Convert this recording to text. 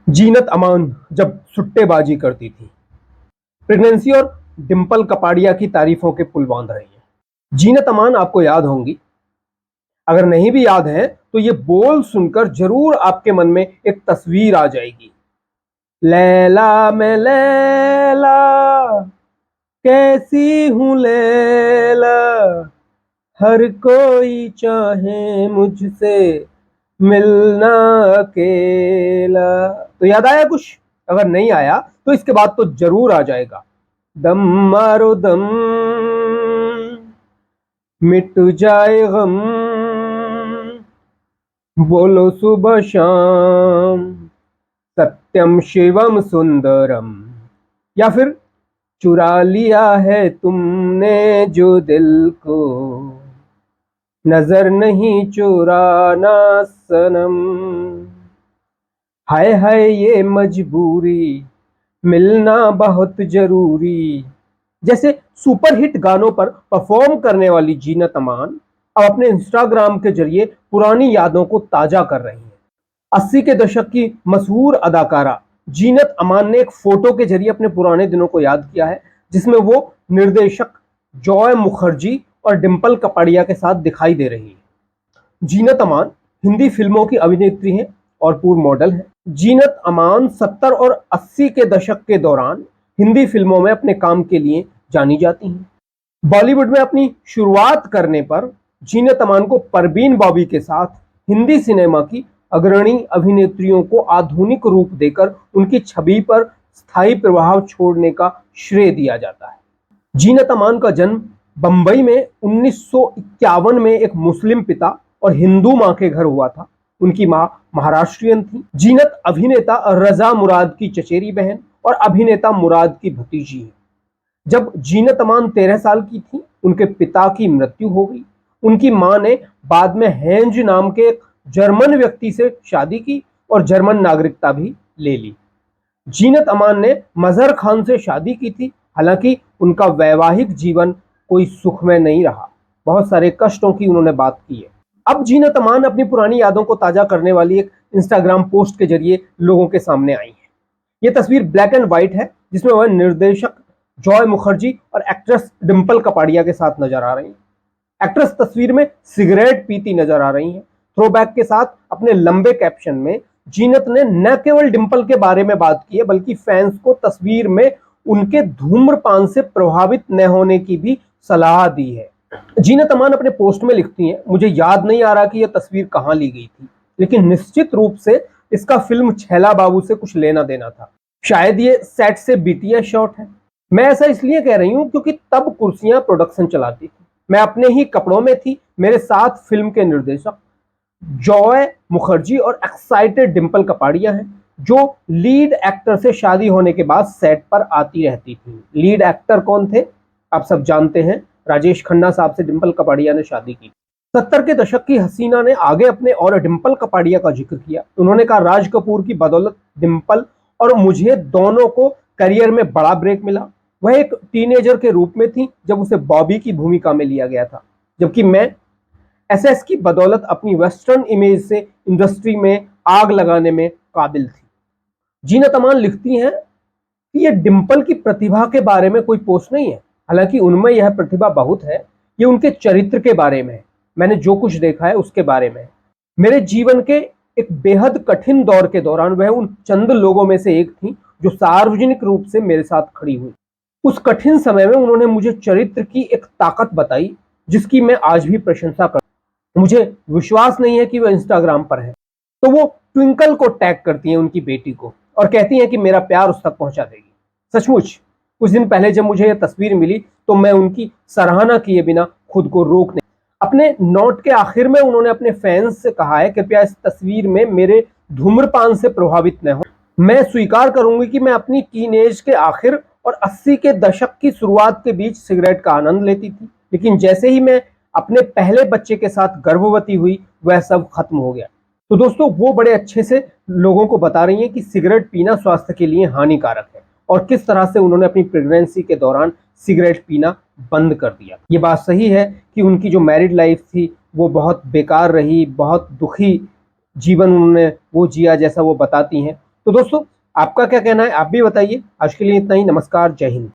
जीनत अमान जब सुट्टेबाजी करती थी, प्रेगनेंसी और डिंपल कपाड़िया की तारीफों के पुल बांध रही है। जीनत अमान आपको याद होंगी। अगर नहीं भी याद है तो ये बोल सुनकर जरूर आपके मन में एक तस्वीर आ जाएगी। लैला मैं लैला, कैसी हूं लैला, हर कोई चाहे मुझसे मिलना अकेला। तो याद आया कुछ? अगर नहीं आया तो इसके बाद तो जरूर आ जाएगा। दम मारो दम, मिट जाए गम, बोलो सुबह शाम, सत्यम शिवम सुंदरम। या फिर चुरा लिया है तुमने जो दिल को, नजर नहीं चुराना सनम। हाय हाय ये मजबूरी, मिलना बहुत जरूरी। जैसे सुपरहिट गानों पर परफॉर्म करने वाली जीनत अमान अब अपने इंस्टाग्राम के जरिए पुरानी यादों को ताजा कर रही हैं। 80 के दशक की मशहूर अदाकारा जीनत अमान ने एक फोटो के जरिए अपने पुराने दिनों को याद किया है, जिसमें वो निर्देशक जॉय मुखर्जी और डिंपल कपाड़िया के साथ दिखाई दे रही है। जीनत अमान हिंदी फिल्मों की अभिनेत्री हैं और पूर्व मॉडल हैं। जीनत अमान 70 और 80 के दशक के दौरान हिंदी फिल्मों में अपने काम के लिए जानी जाती हैं। बॉलीवुड में अपनी शुरुआत करने पर जीनत अमान को परवीन बॉबी के साथ हिंदी सिनेमा की अग्रणी अभिनेत्रियों को आधुनिक रूप देकर उनकी छवि पर स्थायी प्रभाव छोड़ने का श्रेय दिया जाता है। जीनत अमान का जन्म बंबई में 1951 में एक मुस्लिम पिता और हिंदू मां के घर हुआ था। उनकी मां महाराष्ट्रियन थी। जीनत अभिनेता रजा मुराद की चचेरी बहन और अभिनेता मुराद की भतीजी है। जब जीनत अमान 13 साल की थी, उनके पिता की मृत्यु हो गई। उनकी मां ने बाद में हेंज नाम के एक जर्मन व्यक्ति से शादी की और जर्मन नागरिकता भी ले ली। जीनत अमान ने मजहर खान से शादी की थी। हालांकि उनका वैवाहिक जीवन कोई सुखमय नहीं रहा। बहुत सारे कष्टों की उन्होंने बात की है। अब जीनत अमान अपनी पुरानी यादों को ताजा करने वाली एक इंस्टाग्राम पोस्ट के जरिए लोगों के सामने आई है। यह तस्वीर ब्लैक एंड व्हाइट है, जिसमें वह निर्देशक जॉय मुखर्जी और एक्ट्रेस डिंपल कपाड़िया के साथ नजर आ रही हैं। एक्ट्रेस तस्वीर में सिगरेट पीती नजर आ रही हैं। थ्रोबैक के साथ अपने लंबे कैप्शन में जीनत ने न केवल डिंपल के बारे में बात की है, बल्कि फैंस को तस्वीर में उनके धूम्रपान से प्रभावित न होने की भी सलाह दी है। जीनत अमान अपने पोस्ट में लिखती हैं, मुझे याद नहीं आ रहा कि यह तस्वीर कहां ली गई थी, लेकिन निश्चित रूप से इसका फिल्म छैला बाबू से कुछ लेना देना था। शायद ये सेट से बीटीएस शॉट है। मैं ऐसा इसलिए कह रही हूं क्योंकि तब कुर्सियां प्रोडक्शन चलाती थी। मैं अपने ही कपड़ों में थी। मेरे साथ फिल्म के निर्देशक जॉय मुखर्जी और एक्साइटेड डिंपल कपाड़िया हैं, जो लीड एक्टर से शादी होने के बाद सेट पर आती रहती थी। लीड एक्टर कौन थे? आप सब जानते हैं, राजेश खन्ना साहब से डिंपल कपाड़िया ने शादी की। 70 के दशक की हसीना ने आगे अपने और डिंपल कपाड़िया का जिक्र किया। उन्होंने कहा, राज कपूर की बदौलत डिंपल और मुझे दोनों को करियर में बड़ा ब्रेक मिला। वह एक टीनेजर के रूप में थी जब उसे बॉबी की भूमिका में लिया गया था, जबकि मैं एसएस की बदौलत अपनी वेस्टर्न इमेज से इंडस्ट्री में आग लगाने में काबिल थी। जीनत अमान लिखती हैं कि यह डिंपल की प्रतिभा के बारे में कोई पोस्ट नहीं है, हालांकि उनमें यह प्रतिभा बहुत है। ये उनके चरित्र के बारे में है। मैंने जो कुछ देखा है उसके बारे में है। मेरे जीवन के एक बेहद कठिन दौर के दौरान वह उन चंद लोगों में से एक थी जो सार्वजनिक रूप से मेरे साथ खड़ी हुई। उस कठिन समय में उन्होंने मुझे चरित्र की एक ताकत बताई जिसकी मैं आज भी प्रशंसा करता हूं। मुझे विश्वास नहीं है कि वह इंस्टाग्राम पर है, तो वो ट्विंकल को टैग करती हैं, उनकी बेटी को, और कहती हैं कि मेरा प्यार उस तक पहुंचा देगी। सचमुच कुछ दिन पहले जब मुझे यह तस्वीर मिली तो मैं उनकी सराहना किए बिना खुद को रोक नहीं। अपने नोट के आखिर में उन्होंने अपने फैंस से कहा है, कृपया इस तस्वीर में मेरे धूम्रपान से प्रभावित न हो। मैं स्वीकार करूंगी कि मैं अपनी टीनेज के आखिर और 80 के दशक की शुरुआत के बीच सिगरेट का आनंद लेती थी, लेकिन जैसे ही मैं अपने पहले बच्चे के साथ गर्भवती हुई, वह सब खत्म हो गया। तो दोस्तों, वो बड़े अच्छे से लोगों को बता रही हैं कि सिगरेट पीना स्वास्थ्य के लिए हानिकारक है और किस तरह से उन्होंने अपनी प्रेगनेंसी के दौरान सिगरेट पीना बंद कर दिया। ये बात सही है कि उनकी जो मैरिड लाइफ थी वो बहुत बेकार रही, बहुत दुखी जीवन उन्होंने वो जिया जैसा वो बताती हैं। तो दोस्तों, आपका क्या कहना है, आप भी बताइए। आज के लिए इतना ही। नमस्कार, जय हिंद।